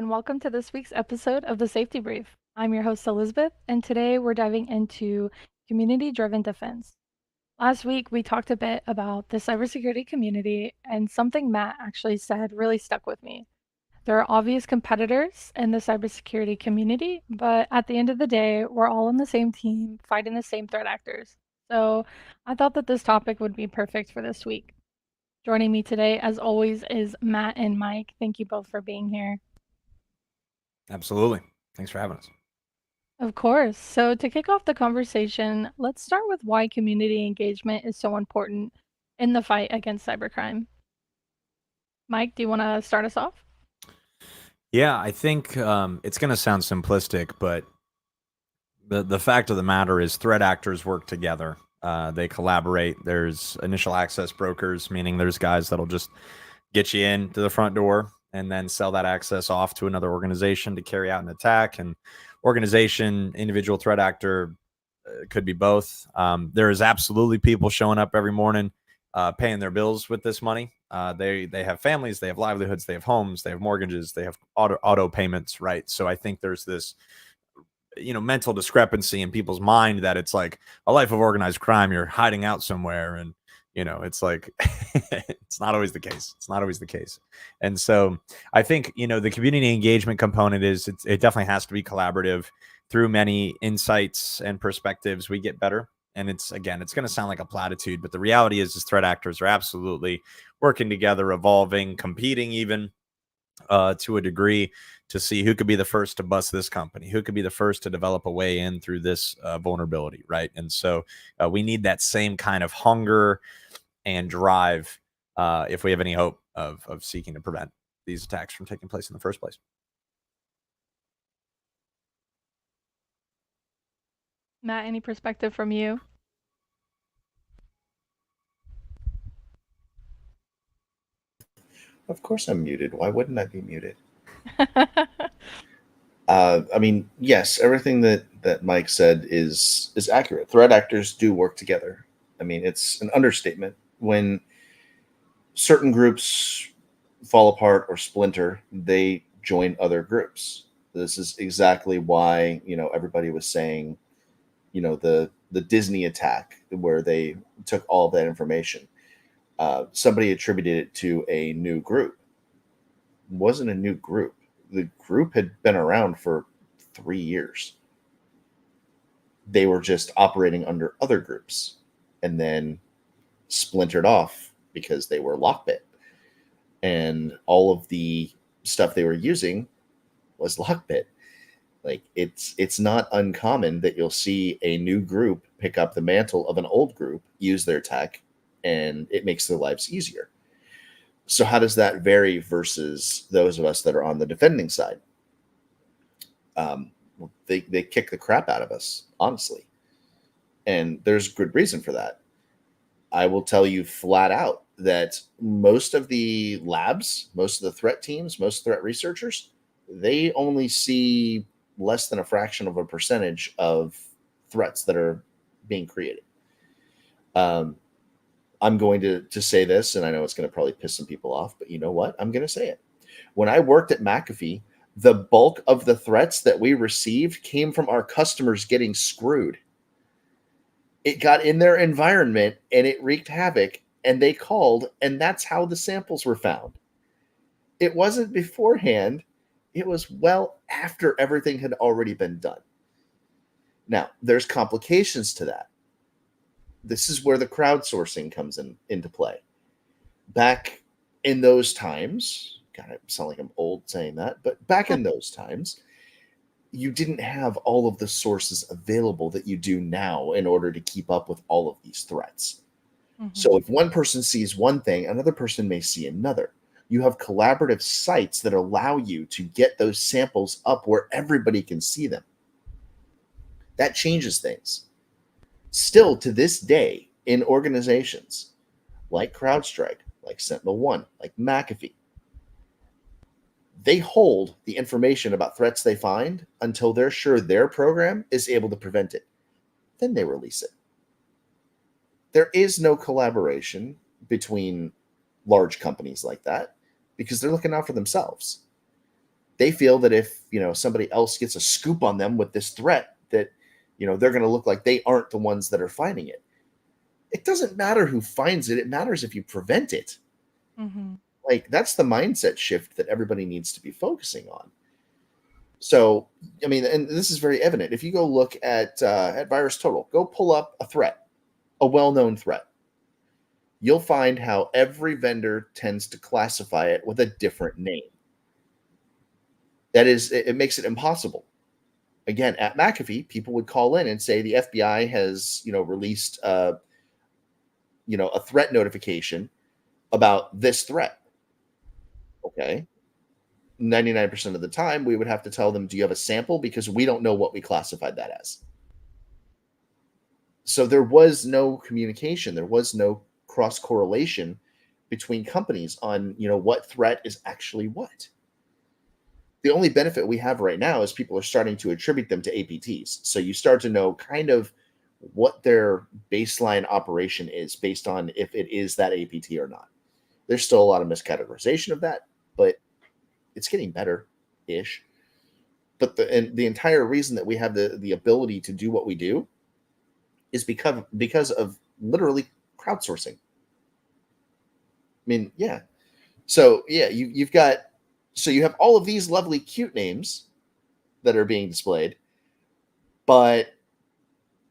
and welcome to this week's episode of the Safety Brief. I'm your host, Elizabeth, and today we're diving into community driven defense. Last week, we talked a bit about the cybersecurity community, and something Matt actually said really stuck with me. There are obvious competitors in the cybersecurity community, but at the end of the day, we're all on the same team fighting the same threat actors. So I thought that this topic would be perfect for this week. Joining me today, as always, is Matt and Mike. Thank you both for being here. Absolutely. Thanks for having us. Of course. So, to kick off the conversation, let's start with why community engagement is so important in the fight against cybercrime. Mike, do you want to start us off? Yeah, I think it's going to sound simplistic, but the fact of the matter is threat actors work together. They collaborate. There's initial access brokers, meaning there's guys that'll just get you in to the front door and then sell that access off to another organization to carry out an attack. And organization, individual threat actor could be both. There is absolutely people showing up every morning, paying their bills with this money. They have families, they have livelihoods, they have homes, they have mortgages, they have auto payments, right? So I think there's this mental discrepancy in people's mind that it's like a life of organized crime, you're hiding out somewhere, and it's like it's not always the case. It's not always the case. And so I think the community engagement component it definitely has to be collaborative. Through many insights and perspectives we get better. And it's going to sound like a platitude, but the reality is threat actors are absolutely working together, evolving, competing even to a degree, to see who could be the first to bust this company, who could be the first to develop a way in through this vulnerability, right? And so we need that same kind of hunger and drive if we have any hope of seeking to prevent these attacks from taking place in the first place. Matt, any perspective from you? Of course I'm muted. Why wouldn't I be muted? Yes, everything that Mike said is accurate. Threat actors do work together. I mean, it's an understatement when certain groups fall apart or splinter, they join other groups. This is exactly why, everybody was saying, the Disney attack where they took all of that information. Somebody attributed it to a new group. It wasn't a new group. The group had been around for 3 years. They were just operating under other groups and then splintered off because they were Lockbit. And all of the stuff they were using was Lockbit. Like it's not uncommon that you'll see a new group pick up the mantle of an old group, use their tech, and it makes their lives easier. So how does that vary versus those of us that are on the defending side? They kick the crap out of us, honestly, and there's good reason for that. I will tell you flat out that most of the labs, most of the threat teams, most threat researchers, they only see less than a fraction of a percentage of threats that are being created. Um, I'm going to say this, and I know it's going to probably piss some people off, but you know what? I'm going to say it. When I worked at McAfee, the bulk of the threats that we received came from our customers getting screwed. It got in their environment and it wreaked havoc, and they called, and that's how the samples were found. It wasn't beforehand, it was well after everything had already been done. Now, there's complications to that. This is where the crowdsourcing comes into play. Back in those times, God, I sound like I'm old saying that, but back in those times, you didn't have all of the sources available that you do now in order to keep up with all of these threats. Mhm. So if one person sees one thing, another person may see another. You have collaborative sites that allow you to get those samples up where everybody can see them. That changes things. Still to this day, in organizations like CrowdStrike, like Sentinel One, like McAfee, they hold the information about threats they find until they're sure their program is able to prevent it. Then they release it. There is no collaboration between large companies like that because they're looking out for themselves. They feel that if, somebody else gets a scoop on them with this threat, that, they're going to look like they aren't the ones that are finding it. It doesn't matter who finds it. It matters if you prevent it. Mm-hmm. Like, that's the mindset shift that everybody needs to be focusing on. So, I mean, and this is very evident. If you go look at VirusTotal, go pull up a threat, a well-known threat. You'll find how every vendor tends to classify it with a different name. That is, it makes it impossible. Again, at McAfee, people would call in and say the FBI has, released, a threat notification about this threat. Okay. 99% of the time, we would have to tell them, do you have a sample? Because we don't know what we classified that as. So there was no communication. There was no cross correlation between companies on, what threat is actually what. The only benefit we have right now is people are starting to attribute them to APTs. So you start to know kind of what their baseline operation is based on if it is that APT or not. There's still a lot of miscategorization of that, but it's getting better-ish. But the entire reason that we have the ability to do what we do is because of literally crowdsourcing. I mean, yeah. So yeah, you have all of these lovely cute names that are being displayed, but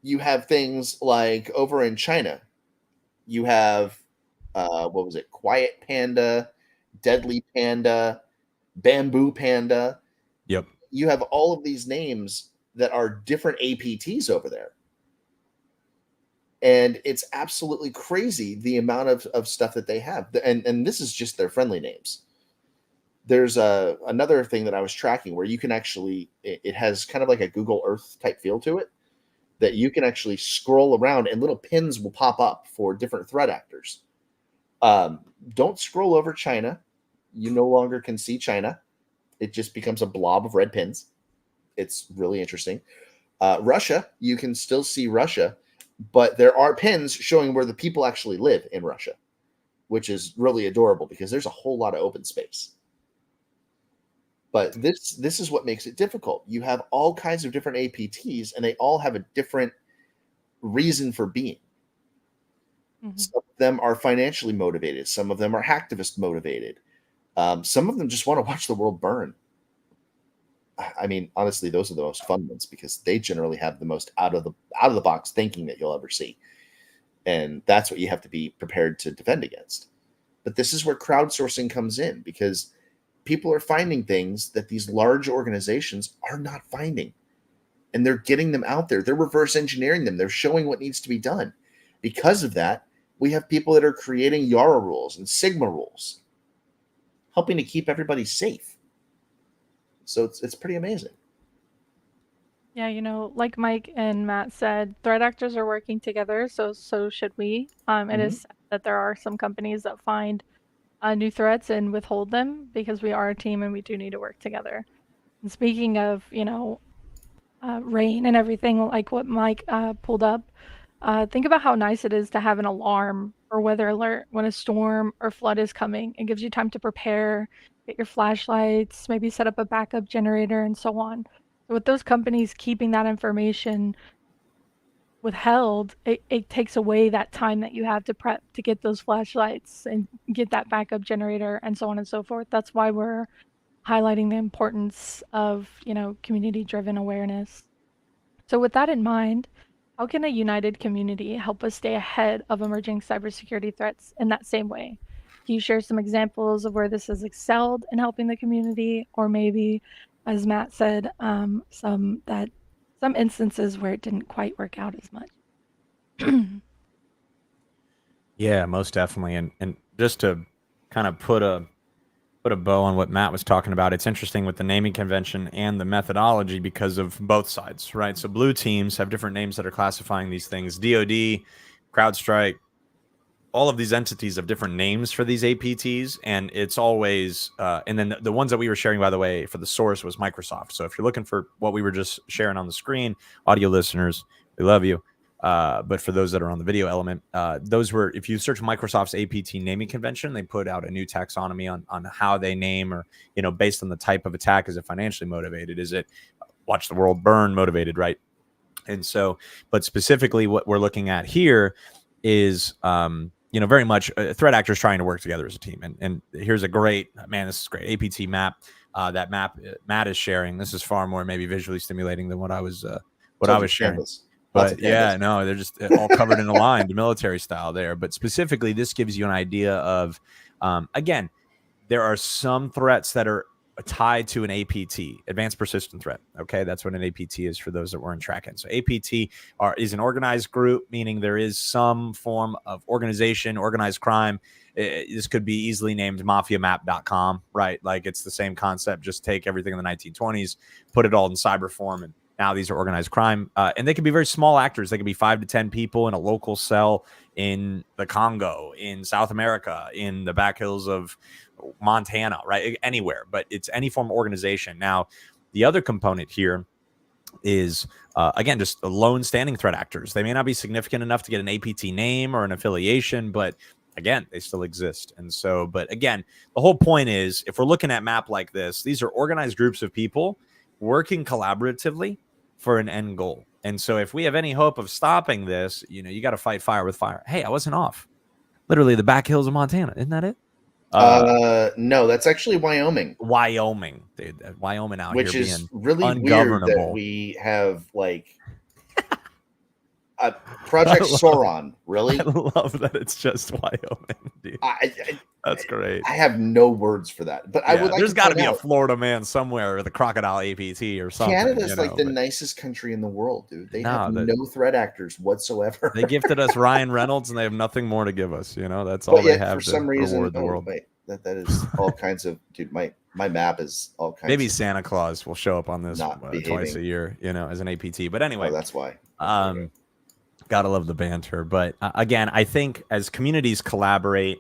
you have things like over in China, you have what was it? Quiet Panda, Deadly Panda, Bamboo Panda. Yep. You have all of these names that are different APTs over there. And it's absolutely crazy the amount of stuff that they have. And this is just their friendly names. There's another thing that I was tracking where you can actually, it has kind of like a Google Earth type feel to it, that you can actually scroll around and little pins will pop up for different threat actors. Don't scroll over China. You no longer can see China. It just becomes a blob of red pins. It's really interesting. Russia, you can still see Russia, but there are pins showing where the people actually live in Russia, which is really adorable because there's a whole lot of open space. But this is what makes it difficult. You have all kinds of different APTs, and they all have a different reason for being. Mm-hmm. Some of them are financially motivated. Some of them are hacktivist motivated. Some of them just want to watch the world burn. I mean, honestly, those are the most fun ones because they generally have the most out of the box thinking that you'll ever see. And that's what you have to be prepared to defend against. But this is where crowdsourcing comes in because people are finding things that these large organizations are not finding. And they're getting them out there. They're reverse engineering them. They're showing what needs to be done. Because of that, we have people that are creating Yara rules and Sigma rules, helping to keep everybody safe. So it's pretty amazing. Yeah, like Mike and Matt said, threat actors are working together, so should we. It is sad that there are some companies that find new threats and withhold them because we are a team and we do need to work together. And speaking of, rain and everything, like what Mike pulled up, think about how nice it is to have an alarm or weather alert when a storm or flood is coming. It gives you time to prepare, get your flashlights, maybe set up a backup generator and so on. So with those companies keeping that information withheld, it takes away that time that you have to prep to get those flashlights and get that backup generator and so on and so forth. That's why we're highlighting the importance of, community-driven awareness. So with that in mind, how can a united community help us stay ahead of emerging cybersecurity threats in that same way? Can you share some examples of where this has excelled in helping the community, or maybe, as Matt said, some instances where it didn't quite work out as much? Yeah, most definitely. And just to kind of put a bow on what Matt was talking about, it's interesting with the naming convention and the methodology because of both sides, right? So blue teams have different names that are classifying these things. DoD, CrowdStrike, all of these entities have different names for these APTs, and it's always and then the ones that we were sharing, by the way, for the source was Microsoft. So if you're looking for what we were just sharing on the screen, audio listeners, we love you. But for those that are on the video element, those were, if you search Microsoft's APT naming convention, they put out a new taxonomy on how they name, or, based on the type of attack. Is it financially motivated? Is it watch the world burn motivated, right? And so, but specifically what we're looking at here is, very much threat actors trying to work together as a team. And here's a great, man, this is great APT map. That map Matt is sharing. This is far more maybe visually stimulating than what I was sharing. Canvas. But yeah, no, they're just all covered in a line, the military style there. But specifically, this gives you an idea of, again, there are some threats that are tied to an APT, advanced persistent threat. Okay, that's what an APT is for those that weren't tracking. So APT is an organized group, meaning there is some form of organization, organized crime. This could be easily named mafiamap.com, right? Like, it's the same concept. Just take everything in the 1920s, put it all in cyber form, and now these are organized crime. And they can be very small actors. They can be 5 to 10 people in a local cell in the Congo, in South America, in the back hills of Montana, right? Anywhere, but it's any form of organization. Now, the other component here is, again, just lone standing threat actors. They may not be significant enough to get an APT name or an affiliation, but again, they still exist. And so, but again, the whole point is, if we're looking at a map like this, these are organized groups of people working collaboratively for an end goal. And so if we have any hope of stopping this, you got to fight fire with fire. Hey, I wasn't off. Literally the back hills of Montana. Isn't that it? No, that's actually Wyoming. Wyoming, dude. Wyoming out which here is being really ungovernable. Weird that we have like Project Sauron. Really, I love that it's just Wyoming, dude. That's great. I have no words for that, but I would like. There's got to be a Florida man somewhere with a crocodile APT or something. Canada's like the nicest country in the world, dude. They have no threat actors whatsoever. They gifted us Ryan Reynolds, and they have nothing more to give us. That's all they have. For some reason, the world. Wait, that is all kinds of, dude. My map is all kinds. Maybe Santa Claus will show up on this twice a year, as an APT. But anyway, that's why. Gotta love the banter. But again, I think as communities collaborate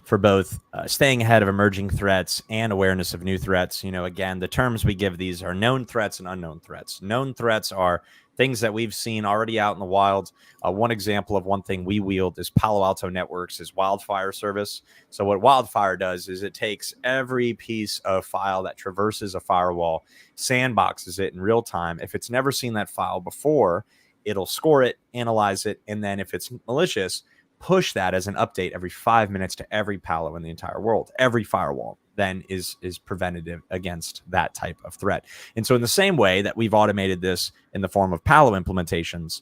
for both staying ahead of emerging threats and awareness of new threats, again, the terms we give these are known threats and unknown threats. Known threats are things that we've seen already out in the wild. One example of one thing we wield is Palo Alto Networks' wildfire service. So what wildfire does is it takes every piece of file that traverses a firewall, sandboxes it in real time. If it's never seen that file before, it'll score it, analyze it, and then if it's malicious, push that as an update every 5 minutes to every Palo in the entire world. Every firewall then is preventative against that type of threat. And so in the same way that we've automated this in the form of Palo implementations,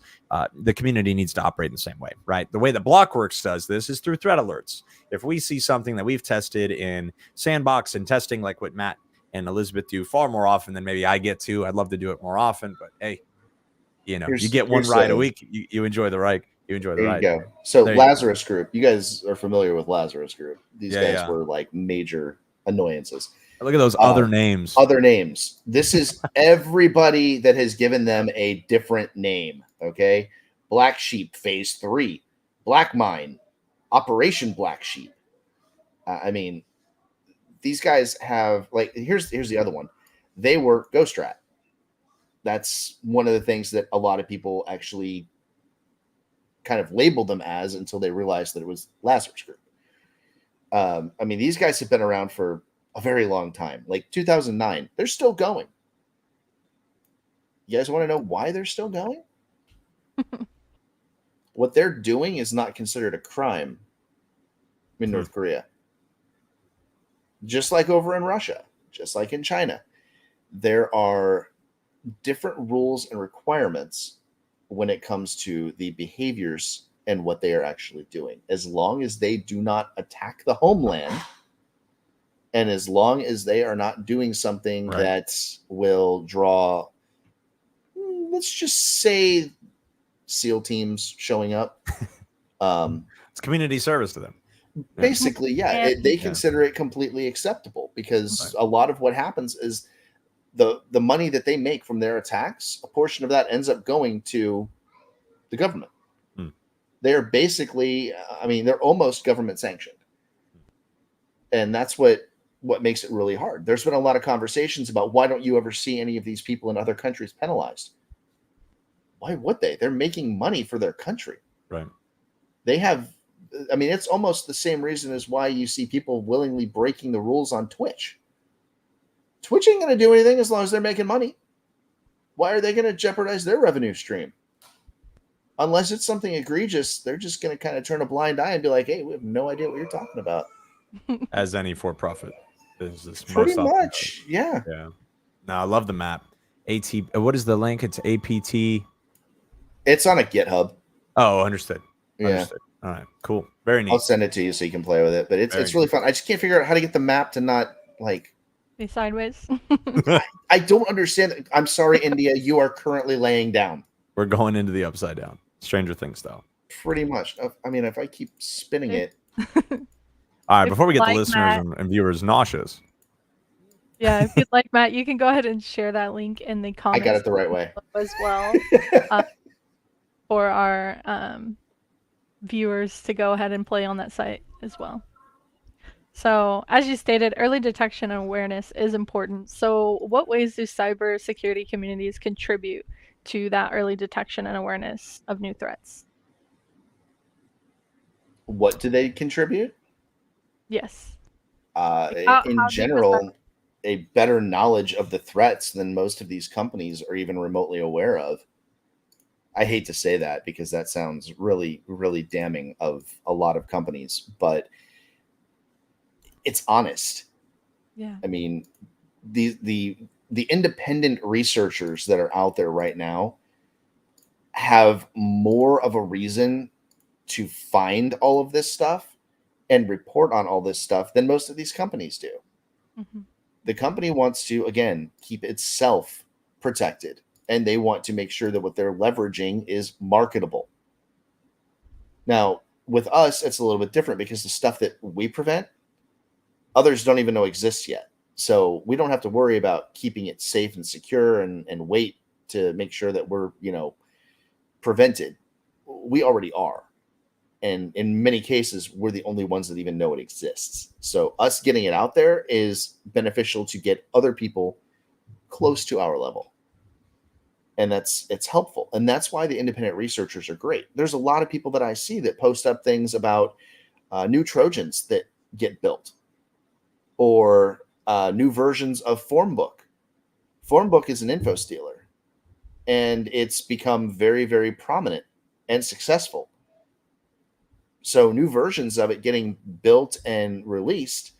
the community needs to operate in the same way, right? The way that Blockworks does this is through threat alerts. If we see something that we've tested in sandbox and testing, like what Matt and Elizabeth do far more often than maybe I get to, I'd love to do it more often, but hey, you get one ride a week, you enjoy the ride. You enjoy the ride. There you go. So Lazarus Group, you guys are familiar with Lazarus Group. These guys were like major annoyances. Look at those other names. Other names. This is everybody that has given them a different name. Okay. Black Sheep Phase 3, Black Mine, Operation Black Sheep. I mean, these guys have like, here's the other one. They were Ghost Rat. That's one of the things that a lot of people actually kind of labeled them as until they realized that it was Lazarus Group. I mean, these guys have been around for a very long time, like 2009. They're still going. You guys want to know why they're still going? What they're doing is not considered a crime in North Korea. Just like over in Russia, just like in China, there are different rules and requirements when it comes to the behaviors and what they are actually doing. As long as they do not attack the homeland, and as long as they are not doing something that will draw, let's just say, SEAL teams showing up. It's community service to them. Basically, they consider it completely acceptable because a lot of what happens is the money that they make from their attacks, a portion of that ends up going to the government. They're basically, they're almost government sanctioned. And that's what makes it really hard. There's been a lot of conversations about why don't you ever see any of these people in other countries penalized? Why would they? They're making money for their country. Right. They have, I mean, it's almost the same reason as why you see people willingly breaking the rules on Twitch. Twitch ain't going to do anything as long as they're making money. Why are they going to jeopardize their revenue stream? Unless it's something egregious, they're just going to kind of turn a blind eye and be like, hey, we have no idea what you're talking about. As any for-profit business. Pretty most often much, yeah. Yeah. No, I love the map. What is the link? It's APT. It's on a GitHub. Oh, understood. Yeah. Understood. All right, cool. Very neat. I'll send it to you so you can play with it. But it's really fun. I just can't figure out how to get the map to not like Be sideways. I don't understand. I'm sorry, India. You are currently laying down. We're going into the upside down. Stranger Things style. Pretty much. I mean, if I keep spinning it. All right, before we get the like listeners Matt, and viewers nauseous. yeah, if you'd like, Matt, you can go ahead and share that link in the I comments. got it the right way. As well for our viewers to go ahead and play on that site as well. So, as you stated, early detection and awareness is important. So, what ways do cybersecurity communities contribute to that early detection and awareness of new threats? What do they contribute? Yes. In general, a better knowledge of the threats than most of these companies are even remotely aware of. I hate to say that because that sounds really, really damning of a lot of companies, but it's honest. Yeah. I mean, the independent researchers that are out there right now have more of a reason to find all of this stuff and report on all this stuff than most of these companies do. Mm-hmm. The company wants to, again, keep itself protected, and they want to make sure that what they're leveraging is marketable. Now, with us, it's a little bit different because the stuff that we prevent, others don't even know exists yet. So we don't have to worry about keeping it safe and secure and wait to make sure that we're, prevented. We already are. And in many cases, we're the only ones that even know it exists. So us getting it out there is beneficial to get other people close to our level. And it's helpful. And that's why the independent researchers are great. There's a lot of people that I see that post up things about new Trojans that get built or new versions of Formbook. Formbook is an info stealer, and it's become very, very prominent and successful. So new versions of it getting built and released,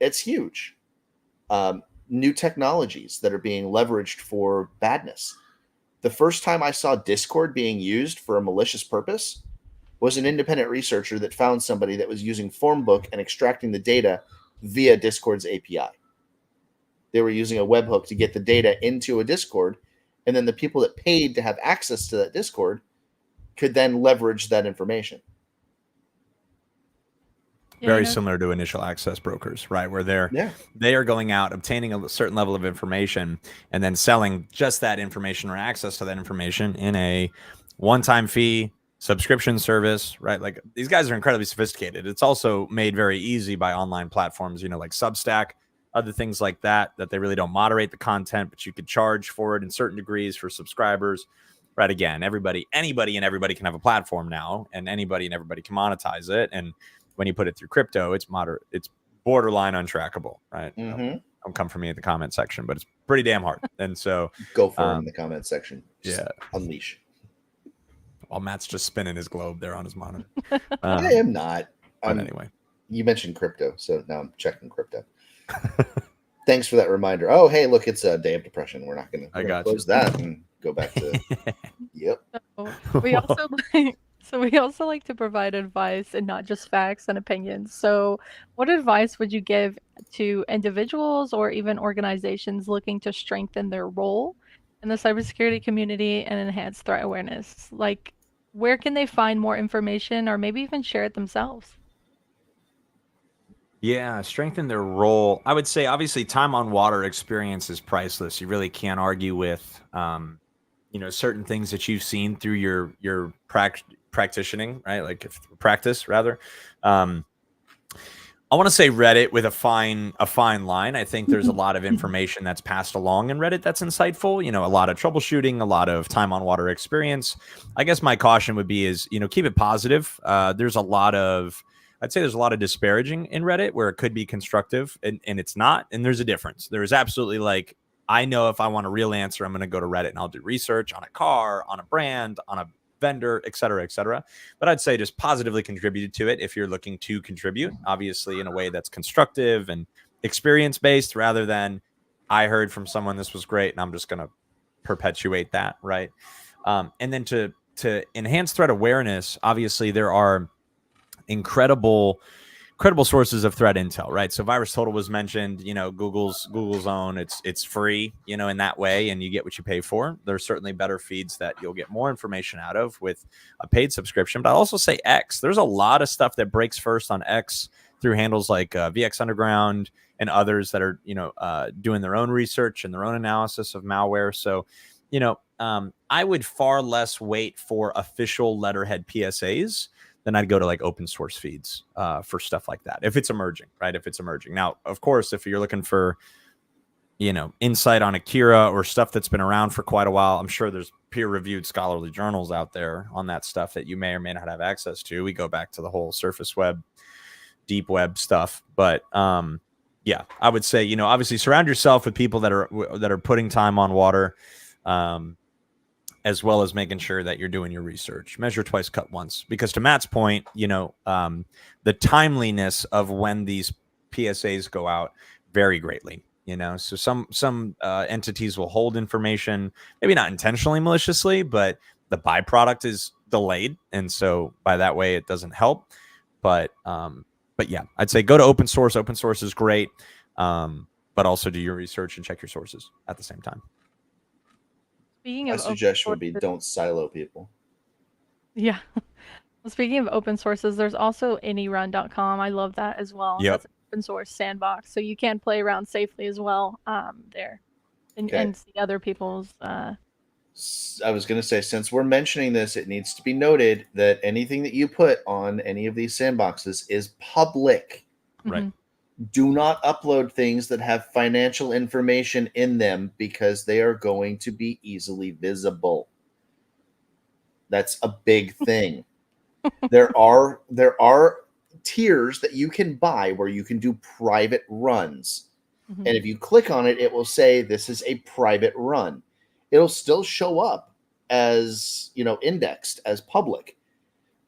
it's huge. New technologies that are being leveraged for badness. The first time I saw Discord being used for a malicious purpose was an independent researcher that found somebody that was using Formbook and extracting the data via Discord's API. They were using a webhook to get the data into a Discord, and then the people that paid to have access to that Discord could then leverage that information. Very similar to initial access brokers, right? Where they are going out, obtaining a certain level of information, and then selling just that information or access to that information in a one-time fee subscription service, right? Like these guys are incredibly sophisticated. It's also made very easy by online platforms, like Substack, other things like that they really don't moderate the content, but you could charge for it in certain degrees for subscribers, right? Again, anybody and everybody can have a platform now, and anybody and everybody can monetize it. And when you put it through crypto, it's borderline untrackable, right? Mm-hmm. Don't come for me in the comment section, but it's pretty damn hard. And so go for it in the comment section. Just yeah, unleash. While Matt's just spinning his globe there on his monitor. I am not. But anyway, you mentioned crypto, so now I'm checking crypto. Thanks for that reminder. Oh, hey, look, it's a day of depression. We're not going to close that and go back to. Yep. So we also like to provide advice and not just facts and opinions. So what advice would you give to individuals or even organizations looking to strengthen their role in the cybersecurity community and enhance threat awareness? Like, where can they find more information or maybe even share it themselves? Yeah, strengthen their role. I would say, obviously, time on water experience is priceless. You really can't argue with, certain things that you've seen through your practicing, right? Like practice rather. I want to say Reddit with a fine line. I think there's a lot of information that's passed along in Reddit that's insightful. A lot of troubleshooting, a lot of time on water experience. I guess my caution would be is, keep it positive. I'd say there's a lot of disparaging in Reddit where it could be constructive and it's not. And there's a difference. There is absolutely I know if I want a real answer, I'm going to go to Reddit and I'll do research on a car, on a brand, on a vendor, et cetera, et cetera. But I'd say just positively contributed to it if you're looking to contribute, obviously in a way that's constructive and experience based rather than I heard from someone this was great and I'm just going to perpetuate that, right? And then to enhance threat awareness, obviously there are incredible sources of threat intel, right? So VirusTotal was mentioned, Google's own, it's free, in that way, and you get what you pay for. There's certainly better feeds that you'll get more information out of with a paid subscription. But I'll also say X. There's a lot of stuff that breaks first on X through handles like VX Underground and others that are, doing their own research and their own analysis of malware. So, I would far less wait for official letterhead PSAs then I'd go to open source feeds for stuff like that. If it's emerging, right? If it's emerging. Now, of course, if you're looking for, insight on Akira or stuff that's been around for quite a while, I'm sure there's peer-reviewed scholarly journals out there on that stuff that you may or may not have access to. We go back to the whole surface web, deep web stuff. But yeah, I would say, obviously surround yourself with people that are putting time on water. As well as making sure that you're doing your research. Measure twice, cut once. Because to Matt's point, the timeliness of when these PSAs go out vary greatly. So some entities will hold information, maybe not intentionally maliciously, but the byproduct is delayed, and so by that way it doesn't help. But yeah, I'd say go to open source. Open source is great, but also do your research and check your sources at the same time. My suggestion would be don't silo people. Yeah. Well, speaking of open sources, there's also anyrun.com. I love that as well. Yep. That's an open source sandbox, so you can play around safely as well there and see other people's. I was going to say, since we're mentioning this, it needs to be noted that anything that you put on any of these sandboxes is public. Right. Do not upload things that have financial information in them because they are going to be easily visible. That's a big thing. There are tiers that you can buy where you can do private runs. Mhm. And if you click on it, it will say this is a private run. It'll still show up as, indexed as public,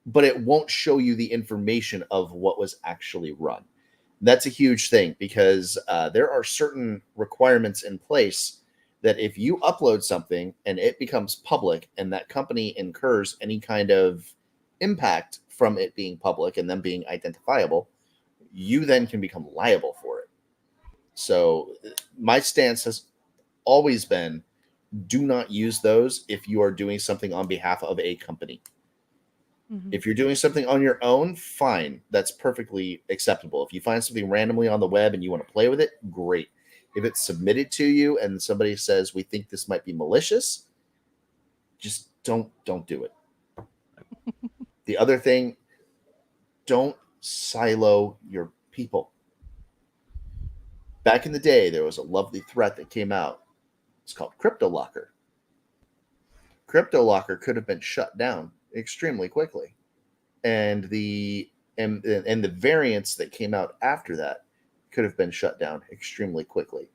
but it won't show you the information of what was actually run. That's a huge thing because there are certain requirements in place that if you upload something and it becomes public and that company incurs any kind of impact from it being public and them being identifiable, you then can become liable for it. So my stance has always been, do not use those if you are doing something on behalf of a company. Mhm. If you're doing something on your own, fine. That's perfectly acceptable. If you find something randomly on the web and you want to play with it, great. If it's submitted to you and somebody says, we think this might be malicious, just don't do it. The other thing, don't silo your people. Back in the day, there was a lovely threat that came out. It's called CryptoLocker. CryptoLocker could have been shut down extremely quickly, and the variants that came out after that could have been shut down extremely quickly.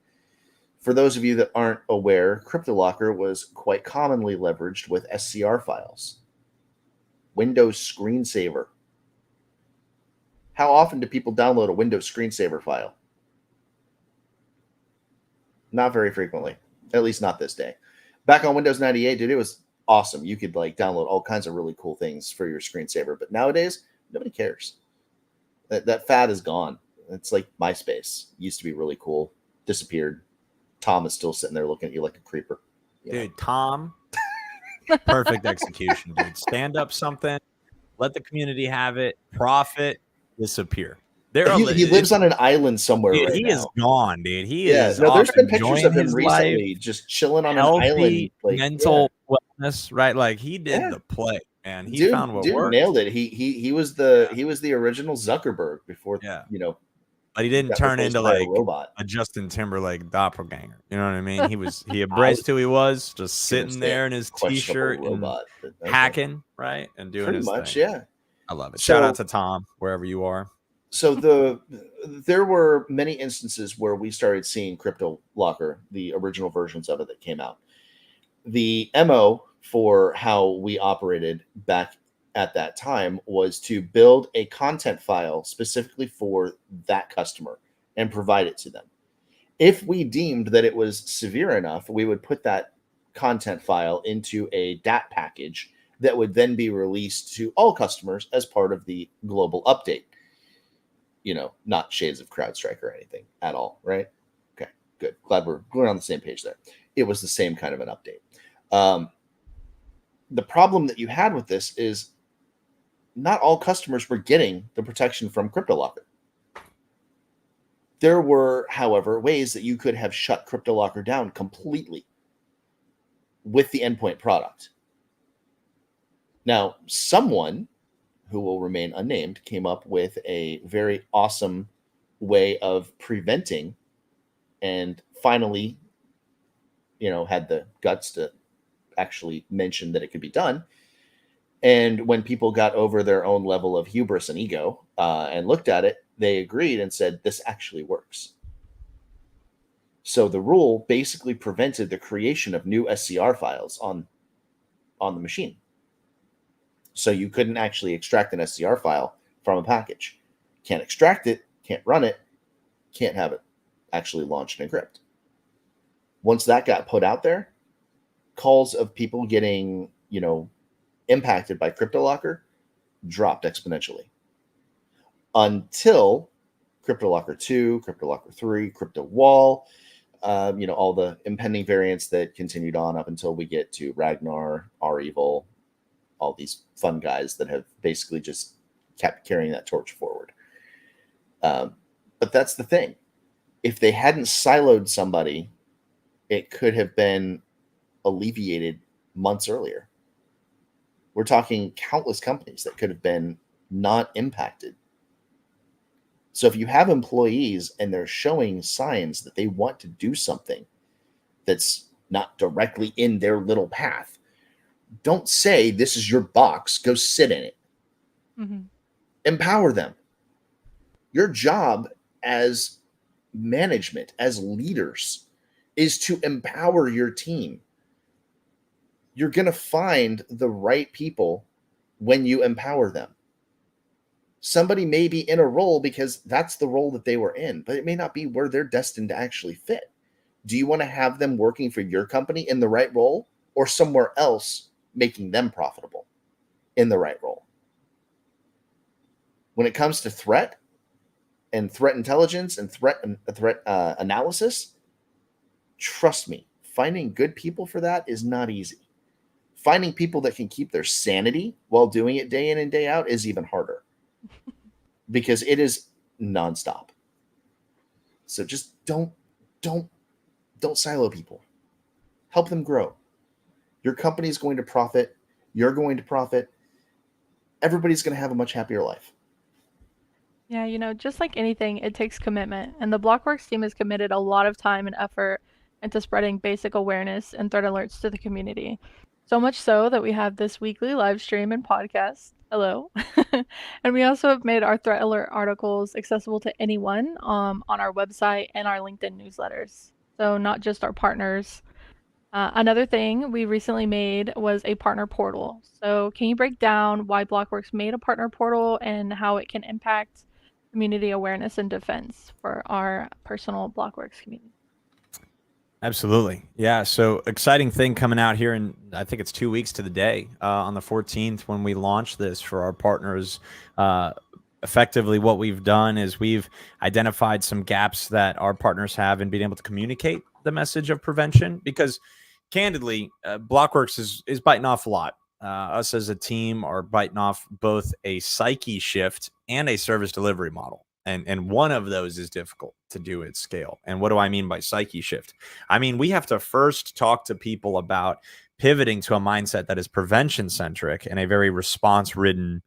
For those of you that aren't aware, CryptoLocker was quite commonly leveraged with SCR files. Windows screensaver. How often do people download a Windows screensaver file? Not very frequently, at least not this day. Back on Windows 98, dude, it was awesome. You could download all kinds of really cool things for your screensaver, but nowadays nobody cares. That fad is gone. It's like MySpace. Used to be really cool, disappeared. Tom is still sitting there looking at you like a creeper. Dude, Tom, perfect execution, dude. Stand up something, let the community have it, profit, disappear. He lives on an island somewhere. Dude, right he now. is gone, dude. He is. No, there's been pictures of him recently, just chilling on healthy, an island. Mental wellness, right? He did the play, man. He found what worked. Nailed it. He was the original Zuckerberg before but he didn't Got turn replaced into by a like robot. a Justin Timberlake doppelganger. You know what I mean? He embraced who he was, just Gonna sitting say there in his questionable t-shirt and robot, but okay. hacking, right? And doing Pretty his much, thing. yeah. I love it. Shout out So to Tom, wherever you are. so there were many instances where we started seeing Crypto Locker, the original versions of it that came out. The MO for how we operated back at that time was to build a content file specifically for that customer and provide it to them. If we deemed that it was severe enough, we would put that content file into a DAT package that would then be released to all customers as part of the global update. Not shades of CrowdStrike or anything at all, right? Okay, good. Glad we're on the same page there. It was the same kind of an update. The problem that you had with this is not all customers were getting the protection from CryptoLocker. There were, however, ways that you could have shut CryptoLocker down completely with the endpoint product. Now, someone who will remain unnamed came up with a very awesome way of preventing, and finally, had the guts to actually mention that it could be done. And when people got over their own level of hubris and ego and looked at it, they agreed and said, this actually works. So the rule basically prevented the creation of new SCR files on the machine. So you couldn't actually extract an SCR file from a package. Can't extract it, can't run it, can't have it actually launched and encrypt. Once that got put out there, calls of people getting, impacted by CryptoLocker dropped exponentially until CryptoLocker 2, CryptoLocker 3, CryptoWall, all the impending variants that continued on up until we get to Ragnar, REvil, all these fun guys that have basically just kept carrying that torch forward. But that's the thing. If they hadn't siloed somebody, it could have been alleviated months earlier. We're talking countless companies that could have been not impacted. So if you have employees and they're showing signs that they want to do something that's not directly in their little path, don't say, this is your box, go sit in it. Mm-hmm. Empower them. Your job as management, as leaders, is to empower your team. You're going to find the right people when you empower them. Somebody may be in a role because that's the role that they were in, but it may not be where they're destined to actually fit. Do you want to have them working for your company in the right role, or somewhere else making them profitable in the right role? When it comes to threat and threat intelligence and threat analysis, trust me, finding good people for that is not easy. Finding people that can keep their sanity while doing it day in and day out is even harder because it is nonstop. So just don't silo people. Help them grow. Your company is going to profit. You're going to profit. Everybody's going to have a much happier life. Yeah, just like anything, it takes commitment. And the Blockworks team has committed a lot of time and effort into spreading basic awareness and threat alerts to the community. So much so that we have this weekly live stream and podcast. Hello. And we also have made our threat alert articles accessible to anyone on our website and our LinkedIn newsletters. So not just our partners. Another thing we recently made was a partner portal. So can you break down why Blockworks made a partner portal and how it can impact community awareness and defense for our personal Blockworks community? Absolutely. Yeah. So exciting thing coming out here in, I think it's 2 weeks to the day, on the 14th when we launch this for our partners. Effectively, what we've done is we've identified some gaps that our partners have in being able to communicate the message of prevention, because candidly, Blockworks is biting off a lot. Us as a team are biting off both a psyche shift and a service delivery model. And one of those is difficult to do at scale. And what do I mean by psyche shift? I mean, we have to first talk to people about pivoting to a mindset that is prevention centric and a very response ridden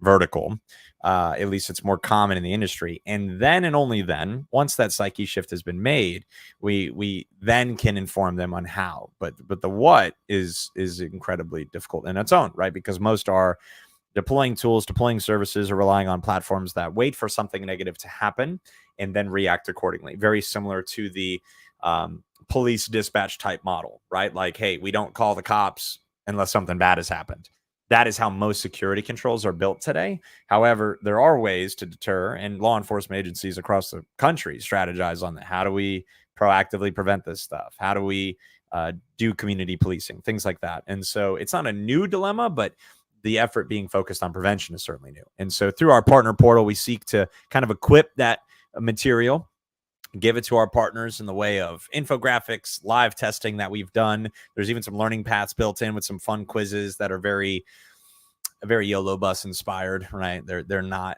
vertical. At least it's more common in the industry. And then and only then, once that psyche shift has been made, we then can inform them on how. But the what is incredibly difficult in its own right, because most are deploying tools, deploying services, or relying on platforms that wait for something negative to happen and then react accordingly. Very similar to the police dispatch type model, right? Like, hey, we don't call the cops unless something bad has happened. That is how most security controls are built today. However, there are ways to deter, and law enforcement agencies across the country strategize on that. How do we proactively prevent this stuff? How do we do community policing, things like that? And so it's not a new dilemma, but the effort being focused on prevention is certainly new. And so through our partner portal, we seek to kind of equip that material, give it to our partners in the way of infographics, live testing that we've done. There's even some learning paths built in with some fun quizzes that are very YOLO bus inspired, right? They're not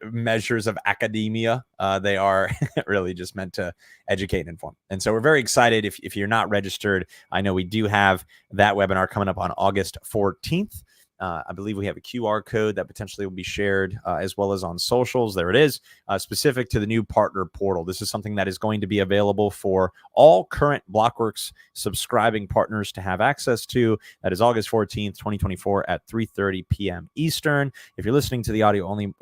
measures of academia. They are really just meant to educate and inform. And so we're very excited. If you're not registered, I know we do have that webinar coming up on August 14th. I believe we have a QR code that potentially will be shared as well as on socials. There it is, specific to the new partner portal. This is something that is going to be available for all current Blockworks subscribing partners to have access to. That is August 14th, 2024 at 3:30 p.m. Eastern. If you're listening to the audio only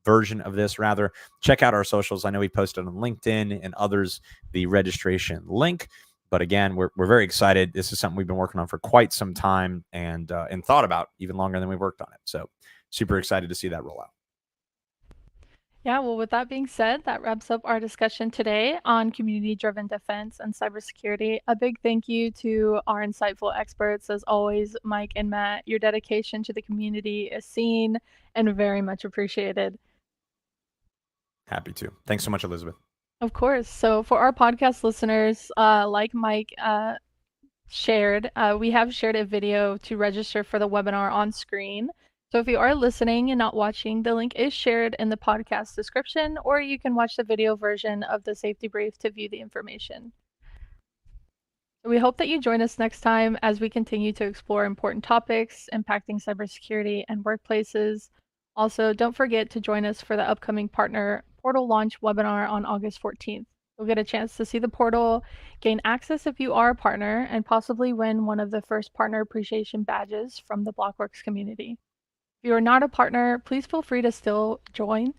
version of this, rather, check out our socials. I know we posted on LinkedIn and others the registration link. But again, we're very excited. This is something we've been working on for quite some time and thought about even longer than we worked on it. So super excited to see that roll out. Yeah, well, with that being said, that wraps up our discussion today on community-driven defense and cybersecurity. A big thank you to our insightful experts, as always, Mike and Matt. Your dedication to the community is seen and very much appreciated. Happy to. Thanks so much, Elizabeth. Of course. So for our podcast listeners, like Mike shared, we have shared a video to register for the webinar on screen. So if you are listening and not watching, the link is shared in the podcast description, or you can watch the video version of the safety brief to view the information. We hope that you join us next time as we continue to explore important topics impacting cybersecurity and workplaces. Also, don't forget to join us for the upcoming Partner Portal launch webinar on August 14th. You'll get a chance to see the portal, gain access if you are a partner, and possibly win one of the first partner appreciation badges from the Blockworks community. If you are not a partner, please feel free to still join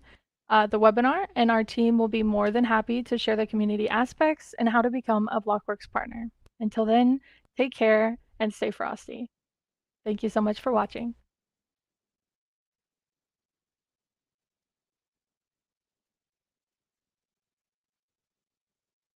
the webinar, and our team will be more than happy to share the community aspects and how to become a Blockworks partner. Until then, take care and stay frosty. Thank you so much for watching.